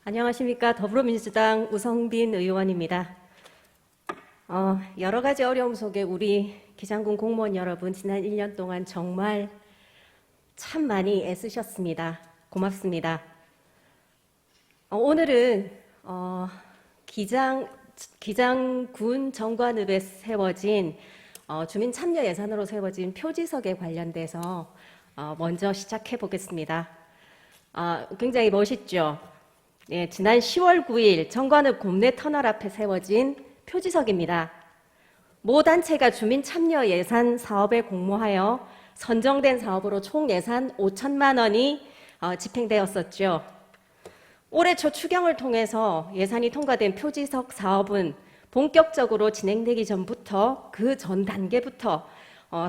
안녕하십니까. 더불어민주당 우성빈 의원입니다. 여러 가지 어려움 속에 우리 기장군 공무원 여러분 지난 1년 동안 정말 참 많이 애쓰셨습니다. 고맙습니다. 오늘은 기장군 정관읍에 세워진 주민 참여 예산으로 세워진 표지석에 관련돼서 먼저 시작해 보겠습니다. 굉장히 멋있죠? 예, 지난 10월 9일 정관읍 곰내 터널 앞에 세워진 표지석입니다. 모 단체가 주민 참여 예산 사업에 공모하여 선정된 사업으로 총 예산 5천만 원이 집행되었었죠. 올해 초 추경을 통해서 예산이 통과된 표지석 사업은 본격적으로 진행되기 전부터 그 전 단계부터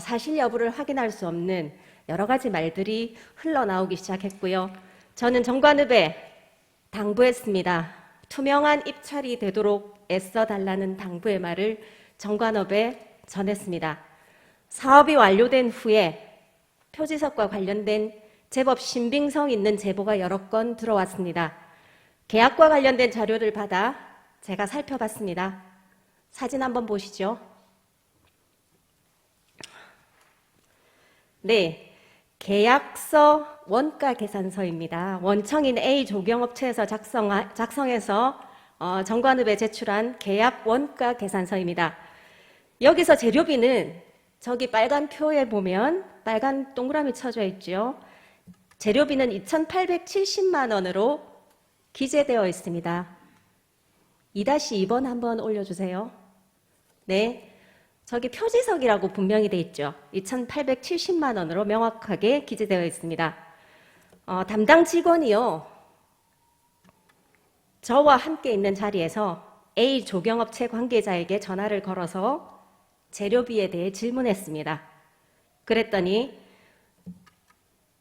사실 여부를 확인할 수 없는 여러 가지 말들이 흘러나오기 시작했고요. 저는 정관읍에 당부했습니다. 투명한 입찰이 되도록 애써달라는 당부의 말을 정관업에 전했습니다. 사업이 완료된 후에 표지석과 관련된 제법 신빙성 있는 제보가 여러 건 들어왔습니다. 계약과 관련된 자료를 받아 제가 살펴봤습니다. 사진 한번 보시죠. 네, 계약서 원가 계산서입니다. 원청인 A 조경업체에서 작성해서 정관읍에 제출한 계약 원가 계산서입니다. 여기서 재료비는 저기 빨간 표에 보면 빨간 동그라미 쳐져 있죠. 재료비는 2,870만 원으로 기재되어 있습니다. 2-2번 한번 올려주세요. 네. 저기 표지석이라고 분명히 돼 있죠. 2,870만 원으로 명확하게 기재되어 있습니다. 담당 직원이요. 저와 함께 있는 자리에서 A 조경업체 관계자에게 전화를 걸어서 재료비에 대해 질문했습니다. 그랬더니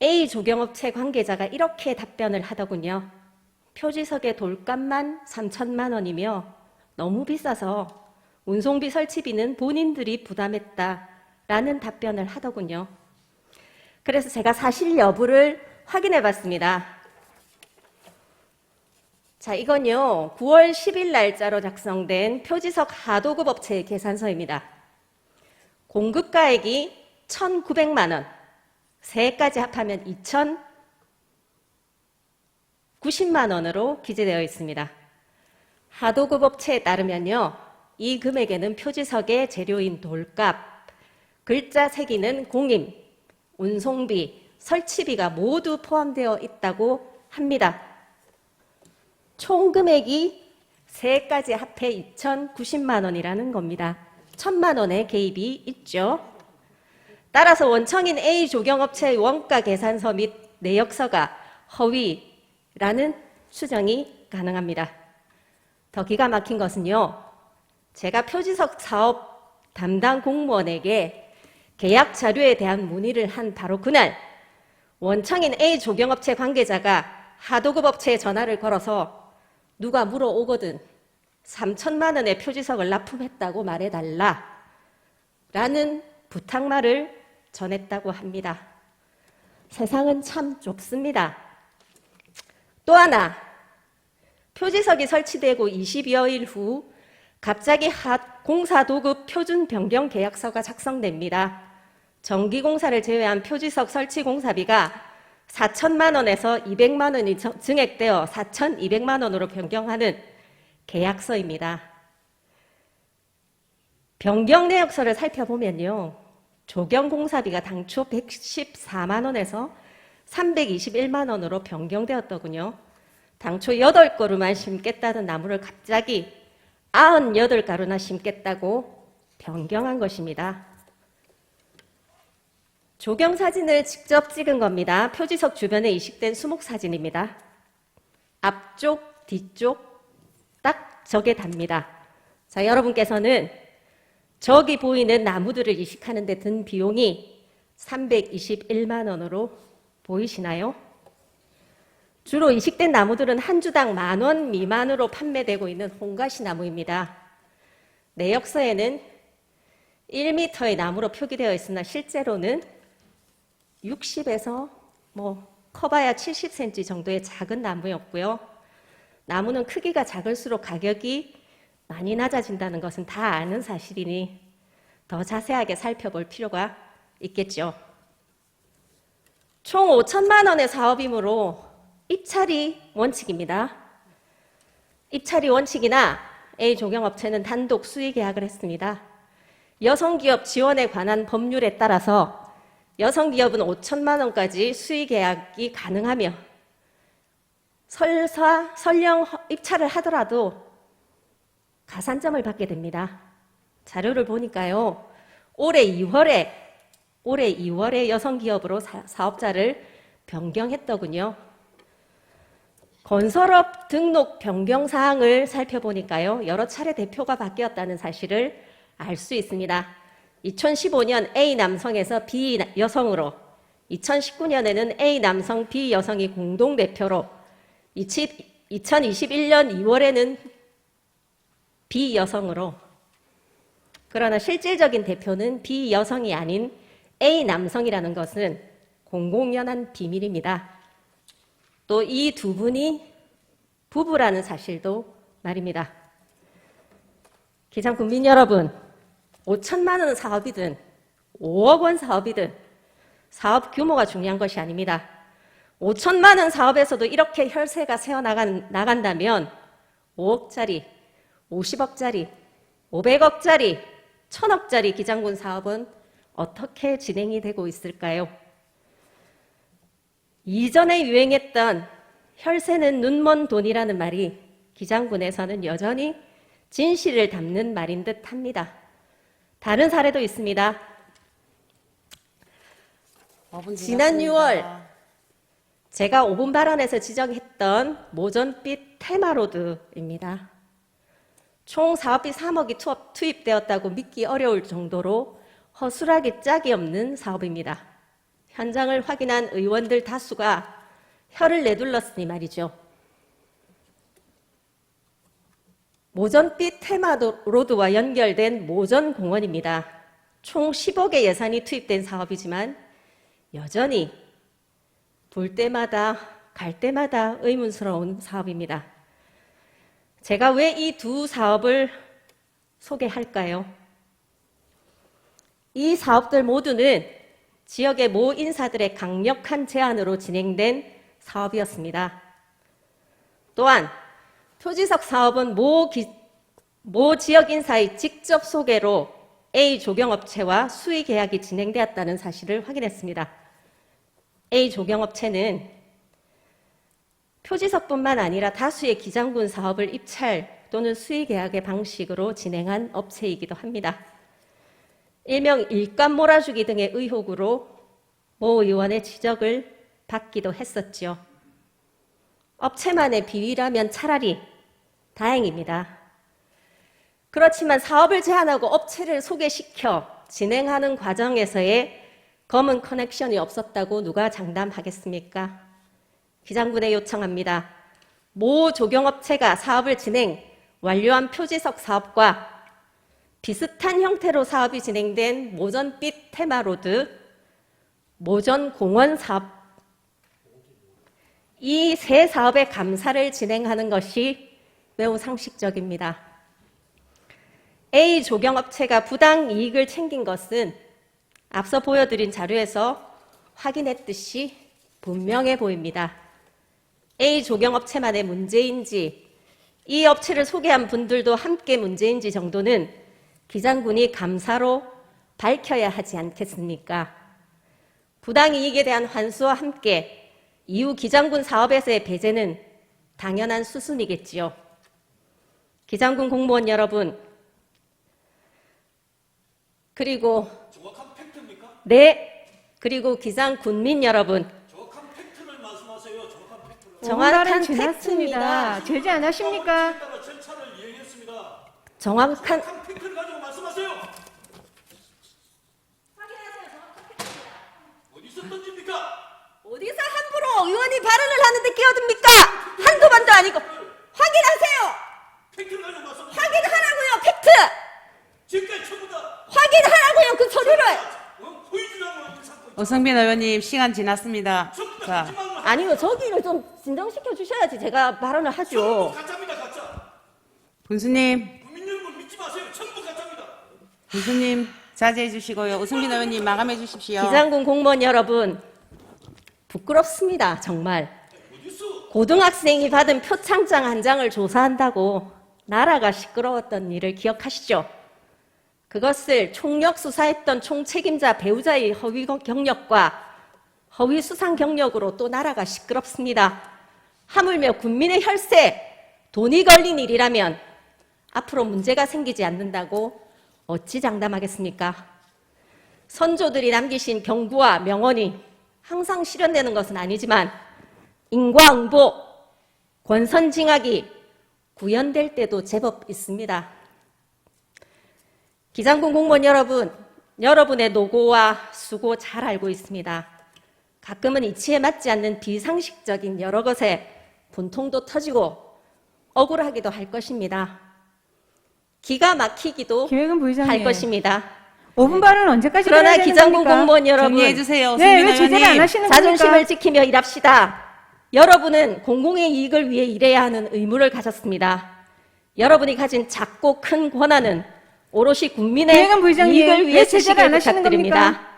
A 조경업체 관계자가 이렇게 답변을 하더군요. 표지석의 돌값만 3천만 원이며 너무 비싸서 운송비 설치비는 본인들이 부담했다라는 답변을 하더군요. 그래서 제가 사실 여부를 확인해 봤습니다. 자, 이건요, 9월 10일 날짜로 작성된 표지석 하도급 업체의 계산서입니다. 공급가액이 1,900만 원, 세까지 합하면 2,090만 원으로 기재되어 있습니다. 하도급 업체에 따르면요, 이 금액에는 표지석의 재료인 돌값, 글자 새기는 공임, 운송비, 설치비가 모두 포함되어 있다고 합니다. 총 금액이 세까지 합해 2,090만 원이라는 겁니다. 1,000만 원의 개입이 있죠. 따라서 원청인 A 조경업체의 원가 계산서 및 내역서가 허위라는 추정이 가능합니다. 더 기가 막힌 것은요, 제가 표지석 사업 담당 공무원에게 계약 자료에 대한 문의를 한 바로 그날 원청인 A 조경업체 관계자가 하도급 업체에 전화를 걸어서 누가 물어오거든 3천만 원의 표지석을 납품했다고 말해달라 라는 부탁말을 전했다고 합니다. 세상은 참 좁습니다. 또 하나, 표지석이 설치되고 20여일 후 갑자기 공사 도급 표준 변경 계약서가 작성됩니다. 전기공사를 제외한 표지석 설치 공사비가 4천만 원에서 200만 원이 증액되어 4,200만 원으로 변경하는 계약서입니다. 변경 내역서를 살펴보면요, 조경공사비가 당초 114만 원에서 321만 원으로 변경되었더군요. 당초 8그루만 심겠다는 나무를 갑자기 98가루나 심겠다고 변경한 것입니다. 조경 사진을 직접 찍은 겁니다. 표지석 주변에 이식된 수목 사진입니다. 앞쪽, 뒤쪽 딱 저게 답니다. 자, 여러분께서는 저기 보이는 나무들을 이식하는 데 든 비용이 321만 원으로 보이시나요? 주로 이식된 나무들은 한 주당 10,000원 미만으로 판매되고 있는 홍가시 나무입니다. 내역서에는 1m의 나무로 표기되어 있으나 실제로는 60에서 커봐야 70cm 정도의 작은 나무였고요. 나무는 크기가 작을수록 가격이 많이 낮아진다는 것은 다 아는 사실이니 더 자세하게 살펴볼 필요가 있겠죠. 총 5천만 원의 사업이므로 입찰이 원칙입니다. 입찰이 원칙이나 A 조경업체는 단독 수의 계약을 했습니다. 여성기업 지원에 관한 법률에 따라서 여성기업은 5천만 원까지 수의 계약이 가능하며 설령 입찰을 하더라도 가산점을 받게 됩니다. 자료를 보니까요. 올해 2월에 여성기업으로 사업자를 변경했더군요. 건설업 등록 변경 사항을 살펴보니까요. 여러 차례 대표가 바뀌었다는 사실을 알 수 있습니다. 2015년 A 남성에서 B 여성으로, 2019년에는 A 남성, B 여성이 공동대표로, 2021년 2월에는 B 여성으로, 그러나 실질적인 대표는 B 여성이 아닌 A 남성이라는 것은 공공연한 비밀입니다. 또 이 두 분이 부부라는 사실도 말입니다. 기장 국민 여러분, 5천만 원 사업이든 5억 원 사업이든 사업 규모가 중요한 것이 아닙니다. 5천만 원 사업에서도 이렇게 혈세가 새어나간다면 5억짜리, 50억짜리, 500억짜리, 1000억짜리 기장군 사업은 어떻게 진행이 되고 있을까요? 이전에 유행했던 혈세는 눈먼 돈이라는 말이 기장군에서는 여전히 진실을 담는 말인 듯 합니다. 다른 사례도 있습니다. 지난 6월 제가 5분 발언에서 지적했던 모전빛 테마로드입니다. 총 사업비 3억이 투입되었다고 믿기 어려울 정도로 허술하게 짝이 없는 사업입니다. 현장을 확인한 의원들 다수가 혀를 내둘렀으니 말이죠. 모전빛 테마로드와 연결된 모전공원입니다. 총 10억의 예산이 투입된 사업이지만 여전히 볼 때마다 갈 때마다 의문스러운 사업입니다. 제가 왜 이 두 사업을 소개할까요? 이 사업들 모두는 지역의 모 인사들의 강력한 제안으로 진행된 사업이었습니다. 또한 표지석 사업은 모 지역 인사의 직접 소개로 A 조경업체와 수의 계약이 진행되었다는 사실을 확인했습니다. A 조경업체는 표지석뿐만 아니라 다수의 기장군 사업을 입찰 또는 수의 계약의 방식으로 진행한 업체이기도 합니다. 일명 일감 몰아주기 등의 의혹으로 모 의원의 지적을 받기도 했었죠. 업체만의 비위라면 차라리 다행입니다. 그렇지만 사업을 제안하고 업체를 소개시켜 진행하는 과정에서의 검은 커넥션이 없었다고 누가 장담하겠습니까? 기장군에 요청합니다. 모 조경업체가 사업을 진행, 완료한 표지석 사업과 비슷한 형태로 사업이 진행된 모전빛 테마로드, 모전공원 사업, 이 세 사업의 감사를 진행하는 것이 매우 상식적입니다. A 조경업체가 부당 이익을 챙긴 것은 앞서 보여드린 자료에서 확인했듯이 분명해 보입니다. A 조경업체만의 문제인지 이 업체를 소개한 분들도 함께 문제인지 정도는 기장군이 감사로 밝혀야 하지 않겠습니까? 부당이익에 대한 환수와 함께 이후 기장군 사업에서의 배제는 당연한 수순이겠지요. 기장군 공무원 여러분, 그리고 정확한 팩트입니까? 네, 그리고 기장 군민 여러분, 정확한 팩트를 말씀하세요. 정확한 팩트를. 정확한 지났습니다. 팩트입니다. 제지 안 하십니까? 따라 절차를 이행했습니다. 정확한 팩트를 가지고 말씀하세요. 어디서 던집니까? 어디서 함부로 의원이 발언을 하는데 끼어듭니까? 한두 번도 아니고 확인하세요. 팩트를 가지고 말씀하세요. 확인하라고요. 팩트 지금까지 전부 다 확인하라고요. 그 서류를 허위주장을 삼고 있죠. 오성빈 의원님 시간 지났습니다. 전부 다 자, 거짓말을 아니요, 저기를 좀 진정시켜 주셔야지 제가 발언을 전부 하죠. 가짜입니다, 가짜. 군수님, 국민 여러분 믿지 마세요. 전부 가짜입니다. 군수님 자제해 주시고요. 우승민 의원님 마감해 주십시오. 기장군 공무원 여러분, 부끄럽습니다, 정말. 어딨어? 고등학생이 받은 표창장 한 장을 조사한다고 나라가 시끄러웠던 일을 기억하시죠? 그것을 총력 수사했던 총책임자 배우자의 허위 경력과 허위 수상 경력으로 또 나라가 시끄럽습니다. 하물며 국민의 혈세, 돈이 걸린 일이라면 앞으로 문제가 생기지 않는다고 어찌 장담하겠습니까? 선조들이 남기신 경구와 명언이 항상 실현되는 것은 아니지만 인과응보, 권선징악이 구현될 때도 제법 있습니다. 기장군 공무원 여러분, 여러분의 노고와 수고 잘 알고 있습니다. 가끔은 이치에 맞지 않는 비상식적인 여러 것에 분통도 터지고 억울하기도 할 것입니다. 기가 막히기도 김혜근 부의장님. 할 것입니다. 5분 발언 언제까지 그러나 해야 되는 기장군 겁니까? 공무원 여러분, 정리해 주세요. 네, 우승민 왜 제재를 안 의원님. 하시는 자존심을 겁니까? 지키며 일합시다. 여러분은 공공의 이익을 위해 일해야 하는 의무를 가졌습니다. 여러분이 가진 작고 큰 권한은 오롯이 국민의 김혜근 부의장님, 이익을 위해 왜 제재를 쓰시길 안 하시는 부탁드립니다. 겁니까?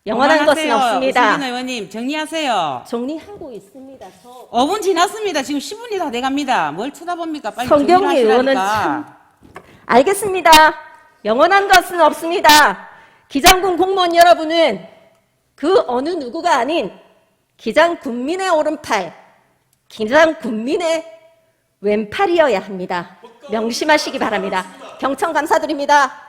영원한 것은 그만하세요. 없습니다. 우승민 의원님 정리하세요. 정리하고 있습니다. 5분 지났습니다. 지금 10분이 다 돼갑니다. 뭘 쳐다봅니까? 빨리 성경리 정리를 의원은 하시라니까. 알겠습니다. 영원한 것은 없습니다. 기장군 공무원 여러분은 그 어느 누구가 아닌 기장 군민의 오른팔, 기장 군민의 왼팔이어야 합니다. 명심하시기 바랍니다. 경청 감사드립니다.